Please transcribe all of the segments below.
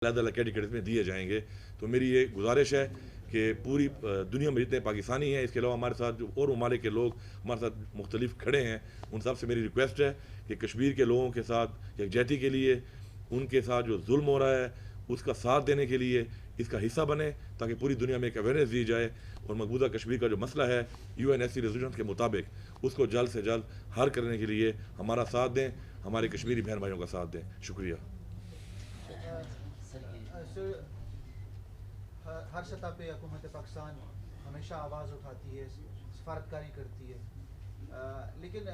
अलग कैटेगरीज में दिए जाएंगे। तो मेरी ये गुजारिश है कि पूरी दुनिया में जितने पाकिस्तानी हैं, इसके अलावा हमारे साथ जो और ममालिक के लोग हमारे साथ मुख्तलिफ खड़े हैं, उन सब से मेरी रिक्वेस्ट है कि कश्मीर के लोगों के साथ यकजहती के लिए, उनके साथ जो जुल्म हो रहा है उसका साथ देने के लिए इसका हिस्सा बने, ताकि पूरी दुनिया में एक अवेयरनेस दी जाए और मकबूजा कश्मीर का जो मसला है UNSC रेजोल्यूशन के मुताबिक उसको जल्द से जल्द हल करने के लिए हमारा साथ दें, हमारे कश्मीरी बहन भाइयों का साथ दें। शुक्रिया। हर सतह पे हुकूमत पाकिस्तान हमेशा आवाज़ उठाती है, सफारतकारी करती है, लेकिन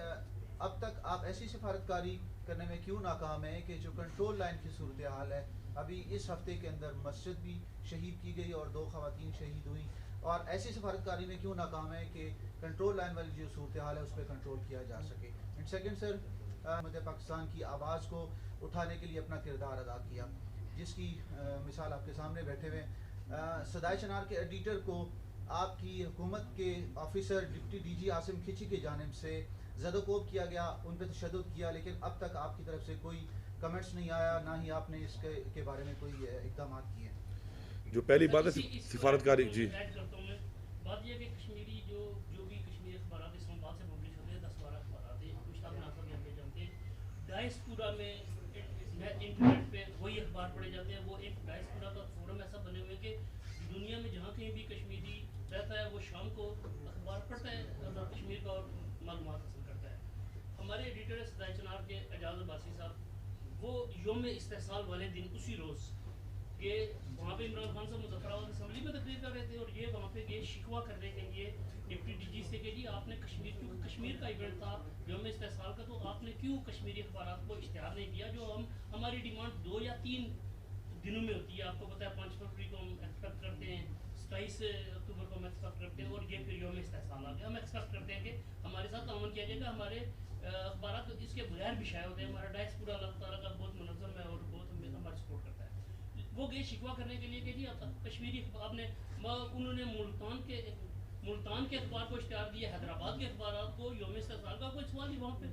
अब तक आप ऐसी सफारतकारी करने में क्यों नाकाम है कि जो कंट्रोल लाइन की सूरत हाल है, अभी इस हफ्ते के अंदर मस्जिद भी शहीद की गई और 2 ख़वातीन शहीद हुई, और ऐसी सफारतकारी में क्यों नाकाम है कि कंट्रोल लाइन वाली जो सूरत हाल है उस पर कंट्रोल किया जा सके। एंड सेकेंड सर, हुकूमत पाकिस्तान की आवाज़ को उठाने के लिए अपना किरदार अदा किया, जिसकी मिसाल आपके सामने बैठे हुए सदाई चनार के एडिटर को आपकी हुकूमत के ऑफिसर डिप्टी DG आसिम खिची की जानिब से ज़दोकोब किया गया, उन पर तशद्दुद किया, लेकिन अब तक आपकी तरफ से कोई कमेंट्स नहीं आया, ना ही आपने इसके बारे में कोई इक़दाम किए हैं। जो पहली बात है सिफारतकारी जी, बात यह कि कश्मीरी जो भी कश्मीरी अखबार इस्लामाबाद से पब्लिश होते हैं, 10-12 अखबार मुश्ताक नासर यहाँ पे जानते हैं, डायस्पोरा में इंटरनेट पे वही अखबार पढ़े जाते हैं। वो एक डायस्पोरा का फोरम ऐसा बने हुए कि दुनिया में जहाँ कहीं भी कश्मीरी रहता है वो शाम को अखबार पढ़ता है और कश्मीर का और मालूमात हासिल करता है। हमारे एडिटर सदाई चनार के एजाज अब्बासी साहब, वो योम इस्तेहसाल वाले दिन उसी रोज़ कि वहाँ पे इमरान खान साहब मुज़फ़्फ़राबाद असम्बली में तकरीर कर रहे थे और ये वहाँ पे ये शिकवा करने के लिए डिप्टी DG से कि जी आपने कश्मीर, क्योंकि कश्मीर का इवेंट था योम इस्तेहसाल का, तो आपने क्यों कश्मीरी अखबार को इश्तिहार नहीं दिया, जो हमारी डिमांड 2 या 3 दिनों में होती है। आपको पता है 5 फरवरी को हम एक्सपेक्ट करते हैं, 27 अक्टूबर को हम एक्सपेक्ट करते हैं, और ये फिर योम इस्तेहसाल आ गया। हम एक्सपेक्ट करते हैं कि हमारे साथ ताउन किया जाएगा, हमारे अखबार तो इसके बगैर भी शाये होते हैं। हमारा डाइस पूरा अल्लाह ताला का बहुत मुनज़्ज़म है और बहुत हमारी सपोर्ट करता है। वो गए शिकवा करने के लिए कि जी कश्मीरी आपने, उन्होंने मुल्तान के अखबार को इश्तिहार दिया, हैदराबाद के अखबार को योम इस्तेहसाल का कोई सवाल ही वहाँ पे।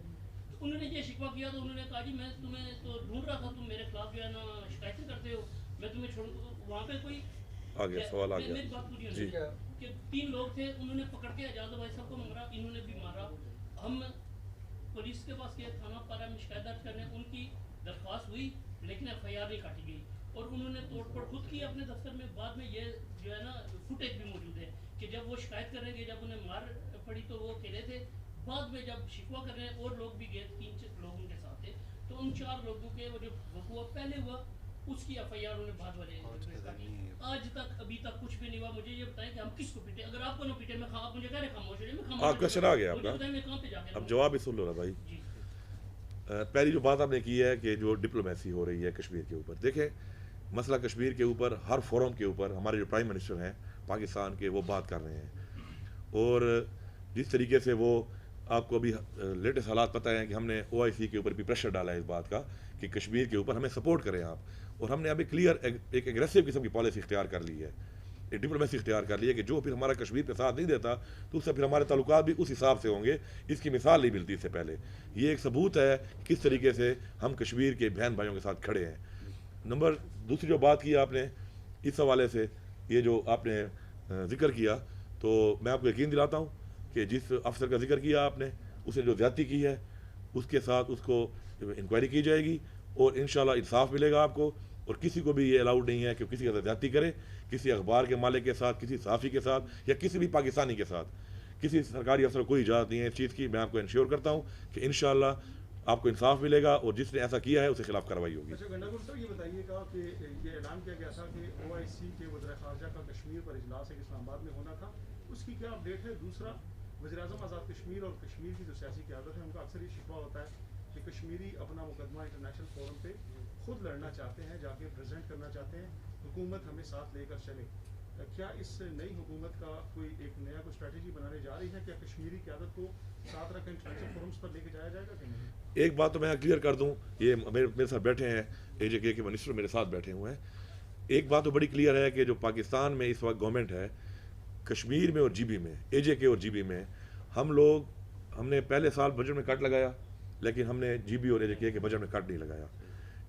उन्होंने ये शिकवा किया तो उन्होंने कहा जी मैं तुम्हें तो ढूंढ रहा था, तुम मेरे खिलाफ जो है ना शिकायतें करते हो, मैं तुम्हें छोड़, वहाँ पे कोई आ गया सवाल आ गया मेरी बात पूरी जी। कि 3 लोग थे, उन्होंने पकड़ के एजाज भाई साहब को मारा, इन्होंने भी मारा। हम पुलिस के पास गए, थाना पारा में शिकायत दर्ज करने, उनकी दरख्वास्त हुई लेकिन FIR नहीं काटी गई और उन्होंने तोड़फोड़ खुद की अपने दफ्तर में। बाद में ये जो है ना फुटेज भी मौजूद है कि जब वो शिकायत करेंगे, जब उन्हें मार पड़ी तो वो अकेले थे, बाद में जब शिकवा कर रहे हैं और लोग भी गए, 3 लोग उनके साथ थे, तो उन 4 लोगों के वो जो वक़ूआ पहले हुआ उसकी FIR उन्हें बाद वाले काटी। आज तक अभी तक कुछ भी नहीं हुआ। मुझे ये बताएं कि हम किसको पीटे, अगर आपको ना पीटे, मैं आप मुझे कह रहे खामोश हो जाए, मैं खामोश। क्वेश्चन आ गया आपका, मैं कहाँ पे जाके अब जवाब ही सुन लो ना भाई। जी पहली जो बात आपने की है कि जो डिप्लोमेसी हो रही है कश्मीर के ऊपर, देखें मसला कश्मीर के ऊपर हर फोरम के ऊपर हमारे जो प्राइम मिनिस्टर हैं पाकिस्तान के वो बात कर रहे हैं, और जिस तरीके से वो आपको अभी लेटेस्ट हालात पता है कि हमने OIC के ऊपर भी प्रेशर डाला है इस बात का कि कश्मीर के ऊपर हमें सपोर्ट करें आप, और हमने अभी क्लियर एक एग्रेसिव किस्म की पॉलिसी इख्तियार कर ली है, एक डिप्लोमेसी इख्तियार कर ली है कि जो फिर हमारा कश्मीर पे साथ नहीं देता तो उससे फिर हमारे ताल्लुकात भी उस हिसाब से होंगे। इसकी मिसाल नहीं मिलती इससे पहले, ये एक सबूत है किस तरीके से हम कश्मीर के बहन भाइयों के साथ खड़े हैं। नंबर दूसरी जो बात की आपने इस हवाले से, ये जो आपने जिक्र किया, तो मैं आपको यकीन दिलाता हूँ कि जिस अफसर का जिक्र किया आपने, उसने जो ज़्यादती की है उसके साथ उसको इंक्वायरी की जाएगी और इंशाल्लाह इंसाफ मिलेगा आपको। और किसी को भी ये अलाउड नहीं है कि किसी का ज़्यादती करे, किसी अखबार के मालिक के साथ, किसी सहाफ़ी के साथ या किसी भी पाकिस्तानी के साथ, किसी सरकारी अफसर को कोई इजाज़त नहीं है इस चीज़ की। मैं आपको इंश्योर करता हूँ कि इंशाल्लाह आपको इंसाफ मिलेगा और जिसने ऐसा किया है उसके खिलाफ कार्रवाई होगी। अच्छा गंडापुर साहब, ये बताइएगा कि ये ऐलान किया गया था कि OIC के वज़ीर ख़ारजा का कश्मीर पर इजलास एक इस्लामाबाद में होना था, उसकी क्या अपडेट है? दूसरा, वज़ीर-ए-आज़म आज़ाद कश्मीर और कश्मीर की जो सियासी क़यादत है उनका अक्सर ये शिकवा होता है कि कश्मीरी अपना मुकदमा इंटरनेशनल फोरम पे खुद लड़ना चाहते हैं, जाके प्रेजेंट करना चाहते हैं, हुकूमत हमें साथ लेकर चले। क्या इस नई हुकूमत का कोई एक नया कोई स्ट्रेटजी बनाने जा रही है? क्या कश्मीरी क़यादत को साथ रख इंटरनेशनल फोरम्स पर लेके जाया जाएगा कि नहीं? एक बात तो मैं क्लियर कर दूं, ये मेरे साथ बैठे हैं AJK के मिनिस्टर मेरे साथ बैठे हुए हैं। एक बात तो बड़ी क्लियर है कि जो पाकिस्तान में इस वक्त गवर्नमेंट है, कश्मीर में और GB में, AJK और GB में, हमने पहले साल बजट में कट लगाया, लेकिन हमने GB और AJK के बजट में कट नहीं लगाया।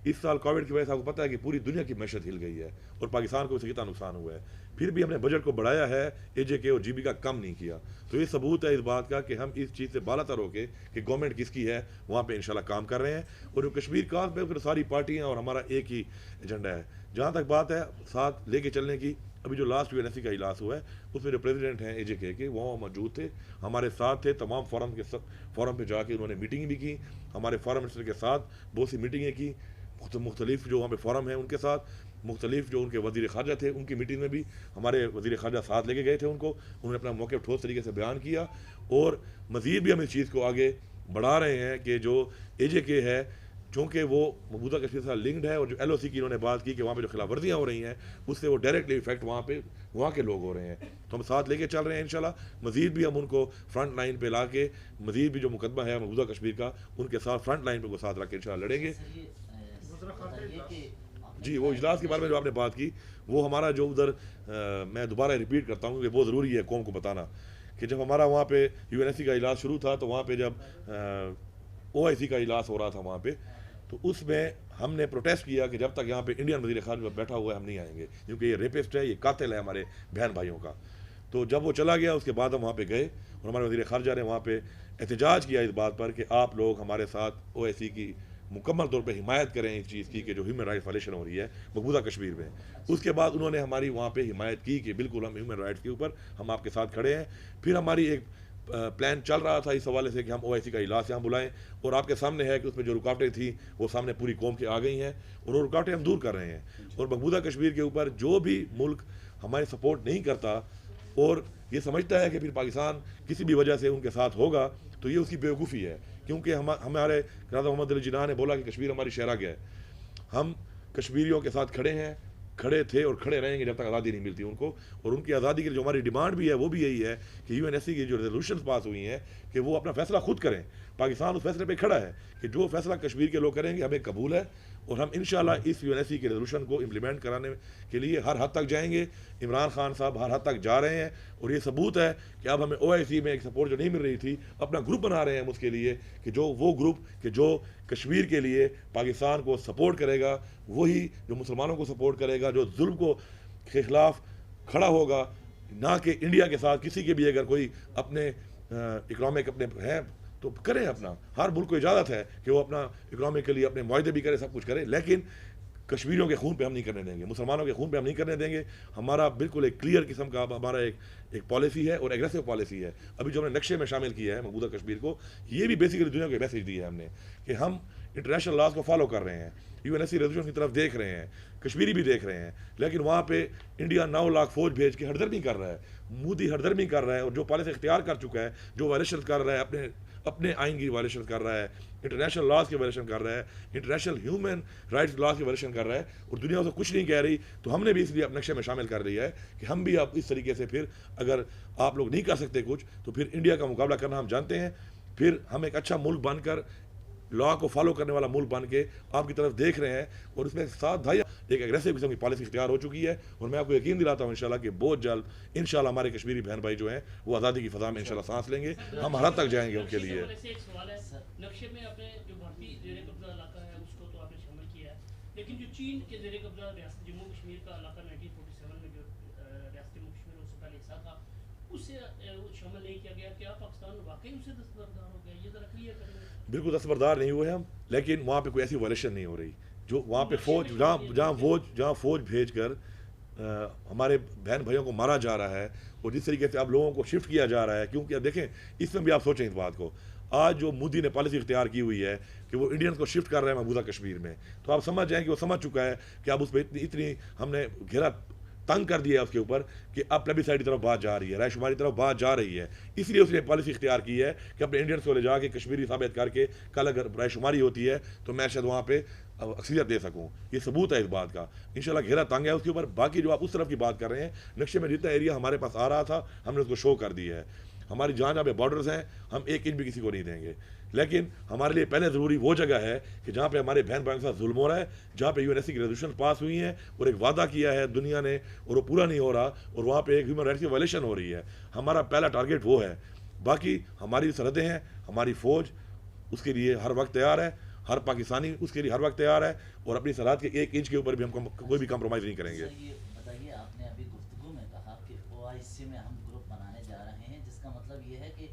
इस साल कोविड की वजह से आपको पता है कि पूरी दुनिया की मैशत हिल गई है और पाकिस्तान को इससे कितना नुकसान हुआ है, फिर भी हमने बजट को बढ़ाया है, AJK और GB का कम नहीं किया। तो ये सबूत है इस बात का कि हम इस चीज़ से बालातर होके कि गवर्नमेंट किसकी है वहाँ पे इंशाल्लाह काम कर रहे हैं। और जो कश्मीर का पे फिर सारी पार्टियाँ और हमारा एक ही एजेंडा है। जहाँ तक बात है साथ लेके चलने की, अभी जो लास्ट UNSC का इजलास हुआ है उसमें जो प्रेसिडेंट हैं AJK के वो मौजूद थे, हमारे साथ थे, तमाम फोरम पे जाके उन्होंने मीटिंग भी की, हमारे फॉरेन मिनिस्टर के साथ बहुत सी मीटिंगें की, मुख्तलिफ जो वहाँ पे फोरम है उनके साथ, मुख्तलिफ जो उनके वज़ीर ख़ारजा थे उनकी मीटिंग में भी हमारे वज़ीर ख़ारजा साथ लेके गए थे उनको, उन्होंने अपना मौक़िफ़ ठोस तरीके से बयान किया। और मज़ीद भी हम इस चीज़ को आगे बढ़ा रहे हैं कि जो AJK है चूँकि वो मकबूजा कश्मीर से लिंक्ड है और जो LOC की इन्होंने बात की कि वहाँ पे जो खिलाफ वर्जियाँ हो रही हैं उससे वो डायरेक्टली इफेक्ट वहाँ के लोग हो रहे हैं, तो हम साथ लेके चल रहे हैं इंशाल्लाह। मज़ीद भी हम उनको फ्रंट लाइन पे ला के मज़ीद भी जो मुकदमा है मकबूजा कश्मीर का उनके साथ फ्रंट लाइन पे को साथ रख के इंशाल्लाह लड़ेंगे। जी, वो इजलास के बारे में जो आपने बात की वो हमारा जो उधर मैं दोबारा रिपीट करता हूँ कि बहुत ज़रूरी है कौम को बताना कि जब हमारा वहाँ पे UNSC का इजलास शुरू था तो वहाँ पे जब OIC का इजलास हो रहा था वहाँ पे, तो उसमें हमने प्रोटेस्ट किया कि जब तक यहाँ पे इंडियन वज़ीर ख़ारजा बैठा हुआ है हम नहीं आएंगे, क्योंकि ये रेपिस्ट है, ये कातिल है हमारे बहन भाइयों का। तो जब वो चला गया उसके बाद हम वहाँ पे गए और हमारे वज़ीर ख़ारजा ने वहाँ पे एहतजाज किया इस बात पर कि आप लोग हमारे साथ OIC की मुकम्मल तौर पे हिमायत करें इस चीज़ की कि जो ह्यूमन राइट्स वायलेशन हो रही है मकबूजा कश्मीर में। उसके बाद उन्होंने हमारी वहाँ पे हिमायत की कि बिल्कुल हम ह्यूमन राइट्स के ऊपर हम आपके साथ खड़े हैं। फिर हमारी एक प्लान चल रहा था इस हवाले से कि हम OIC का इजलास यहाँ बुलाएं, और आपके सामने है कि उसमें जो रुकावटें थी वो सामने पूरी कौम के आ गई हैं और वो रुकावटें हम दूर कर रहे हैं। और मकबूजा कश्मीर के ऊपर जो भी मुल्क हमारी सपोर्ट नहीं करता और ये समझता है कि फिर पाकिस्तान किसी भी वजह से उनके साथ होगा, तो ये उसकी बेवकूफ़ी है, क्योंकि हमारे क़यादत मोहम्मद अली जिन्ना ने बोला कि कश्मीर हमारी शहराग है। हम कश्मीरियों के साथ खड़े हैं, खड़े थे और खड़े रहेंगे जब तक आज़ादी नहीं मिलती उनको। और उनकी आज़ादी के लिए जो हमारी डिमांड भी है वो भी यही है कि UNSC की जो रेजोल्यूशन पास हुई हैं कि वो अपना फैसला खुद करें। पाकिस्तान उस फैसले पे खड़ा है कि जो फैसला कश्मीर के लोग करेंगे हमें कबूल है, और हम इंशाल्लाह इस UNSC के रेजोल्यूशन को इम्प्लीमेंट कराने के लिए हर हद तक जाएंगे। इमरान खान साहब हर हद तक जा रहे हैं और ये सबूत है कि अब हमें OIC में एक सपोर्ट जो नहीं मिल रही थी अपना ग्रुप बना रहे हैं हम उसके लिए कि जो वो ग्रुप कि जो कश्मीर के लिए पाकिस्तान को सपोर्ट करेगा, वही जो मुसलमानों को सपोर्ट करेगा, जो जुल्म के खिलाफ खड़ा होगा, ना कि इंडिया के साथ किसी के भी अगर कोई अपने इकनॉमिक अपने हैं तो करें अपना। हर मुल्क को इजाज़त है कि वो अपना इकनॉमिक के लिए अपने मुआहदे भी करे, सब कुछ करे, लेकिन कश्मीरियों के खून पे हम नहीं करने देंगे, मुसलमानों के खून पे हम नहीं करने देंगे। हमारा बिल्कुल एक क्लियर किस्म का हमारा एक पॉलिसी है और एग्रेसिव पॉलिसी है। अभी जो हमने नक्शे में शामिल किया है मकबूजा कश्मीर को, ये भी बेसिकली दुनिया को मैसेज दिया है हमने कि हम इंटरनेशनल लॉज को फॉलो कर रहे हैं, UNSC रेजोल्यूशन की तरफ देख रहे हैं, कश्मीरी भी देख रहे हैं, लेकिन वहाँ पे इंडिया 9 लाख फौज भेज के हरदर्मी कर रहा है, मोदी हरदर्मी कर रहा है और जो पॉलिसी इख्तियार कर चुका है, जो वायलेशन कर रहा है, अपने आइन की वायलेशन कर रहा है, इंटरनेशनल लॉज की वायलेशन कर रहा है, इंटरनेशनल ह्यूमन राइट्स लॉज की वायलेशन कर रहा है, और दुनिया उसे कुछ नहीं कह रही। तो हमने भी इसलिए अपने नक्शे में शामिल कर लिया है कि हम भी अब इस तरीके से फिर अगर आप लोग नहीं कर सकते कुछ तो फिर इंडिया का मुकाबला करना हम जानते हैं, फिर हम एक अच्छा मुल्क बनकर लॉ को फॉलो करने वाला मुल्क बन के आपकी तरफ देख रहे हैं, और इसमें 7 दहाई एक एग्रेसिव किस्म की पॉलिसी इख्तियार हो चुकी है। और मैं आपको यकीन दिलाता हूँ इंशाल्लाह कि बहुत जल्द इंशाल्लाह हमारे कश्मीरी बहन भाई जो हैं वो आज़ादी की फ़ज़ा में इंशाल्लाह सांस लेंगे, हम हर हद तक जाएंगे उनके लिए। एक सवाल है, नक्शे में आपने जो भारतीय ज़ेर कब्ज़ा इलाका है उसको तो आपने शामिल किया है, लेकिन जो चीन के ज़ेर कब्ज़ा रियासत जम्मू कश्मीर का इलाका 1947 में जो रियासत जम्मू कश्मीर उससे पहले हिस्सा था उससे शामिल नहीं किया गया। क्या पाकिस्तान वाकई उससे दस्तबरदार हो गया? ये ज़रा क्लियर करेंगे। बिल्कुल दस्तबरदार नहीं हुए हम, लेकिन वहाँ पे कोई ऐसी वायलेशन नहीं हो रही जो वहाँ पे फौज जहाँ फौज भेज कर हमारे बहन भाइयों को मारा जा रहा है और जिस तरीके से अब लोगों को शिफ्ट किया जा रहा है। क्योंकि अब देखें इसमें भी आप सोचें इस बात को, आज जो मोदी ने पॉलिसी इख्तियार की हुई है कि वो इंडियंस को शिफ्ट कर रहे हैं मकबूजा कश्मीर में, तो आप समझ जाएं कि वो समझ चुका है कि अब उस पर इतनी हमने घेरा तंग कर दिया है उसके ऊपर कि अब प्लेबिसाइड की तरफ बात जा रही है, रायशुमारी की तरफ बात जा रही है। इसलिए उसने पॉलिसी इख्तियार की है कि अपने इंडियंस को ले जाके कश्मीरी साबित करके कल अगर रायशुमारी होती है तो मैं शायद वहाँ पे अक्सरियत दे सकूँ। ये सबूत है इस बात का, इंशाल्लाह घेरा तंग है उसके ऊपर। बाकी जो आप उस तरफ की बात कर रहे हैं, नक्शे में जितना एरिया हमारे पास आ रहा था हमने उसको शो कर दिया है। हमारी जहाँ जहाँ पे बॉर्डर्स हैं हम 1 इंच भी किसी को नहीं देंगे, लेकिन हमारे लिए पहले ज़रूरी वो जगह है कि जहाँ पे हमारे बहन भाइयों के साथ जुल्म हो रहा है, जहाँ पे UNSC की रेजोल्यूशन पास हुई हैं और एक वादा किया है दुनिया ने और वो पूरा नहीं हो रहा, और वहाँ पे एक ह्यूमन राइट्स की वायलेशन हो रही है। हमारा पहला टारगेट वो है। बाकी हमारी सरहदें हैं, हमारी फ़ौज उसके लिए हर वक्त तैयार है। ہر پاکستانی اس کے لیے ہر وقت تیار ہے اور اپنی سرحد کے 1 انچ کے اوپر بھی ہم کوئی بھی کمپرومائز نہیں کریں گے. سر یہ بتائیے، آپ نے ابھی گفتگو میں کہا کہ OIC میں ہم گروپ بنانے جا رہے ہیں، جس کا مطلب یہ ہے کہ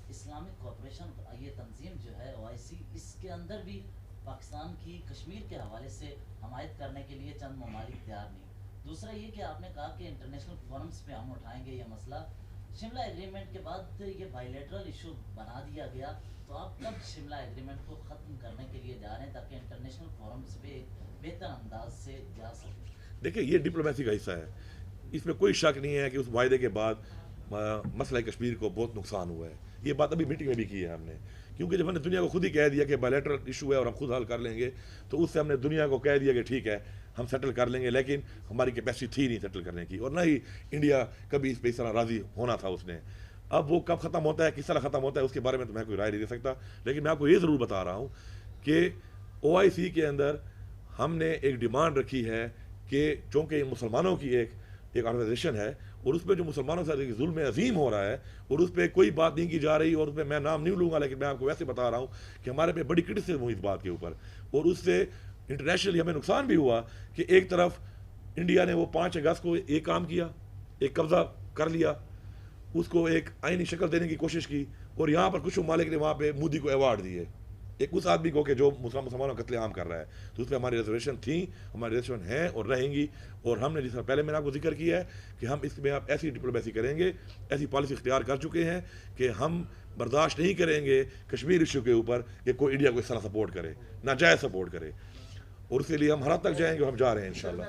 اسلامک کوآپریشن یہ تنظیم جو ہے OIC، اس کے اندر بھی پاکستان کی کشمیر کے حوالے سے حمایت کرنے کے لیے چند ممالک تیار نہیں. دوسرا یہ کہ آپ نے کہا کہ انٹرنیشنل فورمز پہ ہم اٹھائیں گے یہ مسئلہ. شملہ ایگریمنٹ کے بعد یہ بائیلیٹرل ایشو بنا دیا گیا، تو آپ کب شملہ ایگریمنٹ کو ختم کرنے کے لیے جا رہے ہیں تاکہ انٹرنیشنل فورمز پہ ایک بہتر انداز سے جا سکیں؟ دیکھیں یہ ڈپلومیسی کا حصہ ہے، اس میں کوئی شک نہیں ہے کہ اس معاہدے کے بعد مسئلہ کشمیر کو بہت نقصان ہوا ہے. یہ بات ابھی میٹنگ میں بھی کی ہے ہم نے، کیونکہ جب ہم نے دنیا کو خود ہی کہہ دیا کہ بائیلیٹرل ایشو ہے اور ہم خود حل کر لیں گے، تو اس سے ہم نے دنیا کو کہہ دیا کہ ٹھیک ہے ہم سیٹل کر لیں گے، لیکن ہماری کیپیسٹی تھی نہیں سیٹل کرنے کی، اور نہ ہی انڈیا کبھی اس پہ اس طرح راضی ہونا تھا اس نے. اب وہ کب ختم ہوتا ہے، کس طرح ختم ہوتا ہے، اس کے بارے میں تو میں کوئی رائے نہیں دے سکتا، لیکن میں آپ کو یہ ضرور بتا رہا ہوں کہ OIC کے اندر ہم نے ایک ڈیمانڈ رکھی ہے کہ چونکہ یہ مسلمانوں کی ایک آرگنائزیشن ہے اور اس پہ جو مسلمانوں سے ظلم عظیم ہو رہا ہے اور اس پہ کوئی بات نہیں کی جا رہی، اور اس پہ میں نام نہیں لوں گا، لیکن میں آپ کو ویسے بتا رہا ہوں کہ ہمارے پہ بڑی کرٹیسزم ہوئی اس بات کے اوپر، اور اس سے انٹرنیشنلی ہمیں نقصان بھی ہوا کہ ایک طرف انڈیا نے وہ 5 اگست کو ایک کام کیا، ایک قبضہ کر لیا، اس کو ایک آئینی شکل دینے کی کوشش کی، اور یہاں پر کچھ ممالک نے وہاں پہ مودی کو ایوارڈ دیے ایک اس آدمی کو کہ جو مسلمانوں کا قتل عام کر رہا ہے. تو اس پہ ہماری ریزرویشن تھیں، ہماری ریزرویشن ہیں اور رہیں گی، اور ہم نے جس طرح پہلے میں نے آپ کو ذکر کیا ہے کہ ہم اس میں آپ ایسی ڈپلومیسی کریں گے، ایسی پالیسی اختیار کر چکے ہیں کہ ہم برداشت نہیں کریں گے کشمیر ایشو کے اوپر کہ کوئی انڈیا کو اس طرح سپورٹ کرے، ناجائز سپورٹ کرے، اور اس کے لیے ہم ہر حد تک جائیں گے، ہم جا رہے ہیں انشاءاللہ.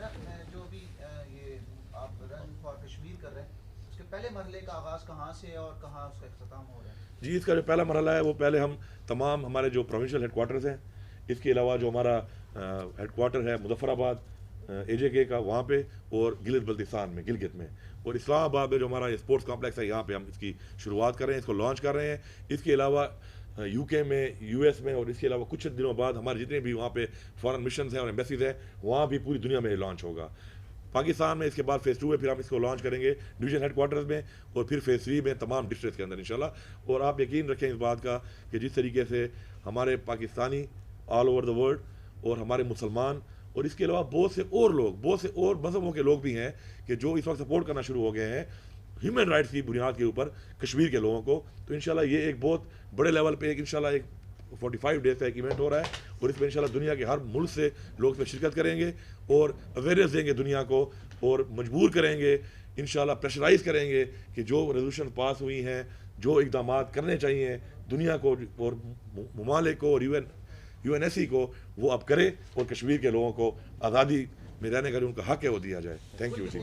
جو بھی یہ آپ رن فار کشمیر کر رہے ہیں، اس کے پہلے مرحلے کا آغاز کہاں سے اور کہاں اس کا اختتام ہو رہا ہے؟ جی اس کا جو پہلا مرحلہ ہے وہ پہلے ہم تمام ہمارے جو پروونشل ہیڈ کوارٹرز ہیں، اس کے علاوہ جو ہمارا ہیڈ کوارٹر ہے مظفر آباد AJK کا وہاں پہ، اور گلگت بلتستان میں گلگت میں، اور اسلام آباد میں جو ہمارا اسپورٹس کمپلیکس ہے یہاں پہ ہم اس کی شروعات کر رہے ہیں، اس کو لانچ کر رہے ہیں. اس کے علاوہ UK میں، US میں، اور اس کے علاوہ کچھ دنوں بعد ہمارے جتنے بھی وہاں پہ فارن مشنز ہیں اور ایمبیسیز ہیں وہاں بھی پوری دنیا میں لانچ ہوگا. پاکستان میں اس کے بعد فیز 2 ہے، پھر ہم اس کو لانچ کریں گے ڈویژن ہیڈ کوارٹرز میں، اور پھر فیز 3 میں تمام ڈسٹرکٹس کے اندر انشاءاللہ. اور آپ یقین رکھیں اس بات کا کہ جس طریقے سے ہمارے Pakistani all over the world اور ہمارے مسلمان اور اس کے علاوہ بہت سے اور لوگ، بہت سے اور مذہبوں کے لوگ بھی ہیں کہ جو اس وقت سپورٹ کرنا شروع ہو گئے ہیں ہیومن رائٹس کی بنیاد کے اوپر کشمیر کے لوگوں کو، تو انشاءاللہ یہ ایک بہت بڑے لیول پہ انشاءاللہ ایک 45 ڈیز کا ایک ایونٹ ہو رہا ہے، اور اس میں انشاءاللہ دنیا کے ہر ملک سے لوگ اس میں شرکت کریں گے اور اویئرنیس دیں گے دنیا کو، اور مجبور کریں گے انشاءاللہ، پریشرائز کریں گے کہ جو ریزولوشن پاس ہوئی ہیں، جو اقدامات کرنے چاہیے دنیا کو اور ممالک کو اور UNSC کو، وہ اب کرے اور کشمیر کے لوگوں کو آزادی میں رہنے کا جو ان کا حق ہے وہ دیا جائے. Thank you G.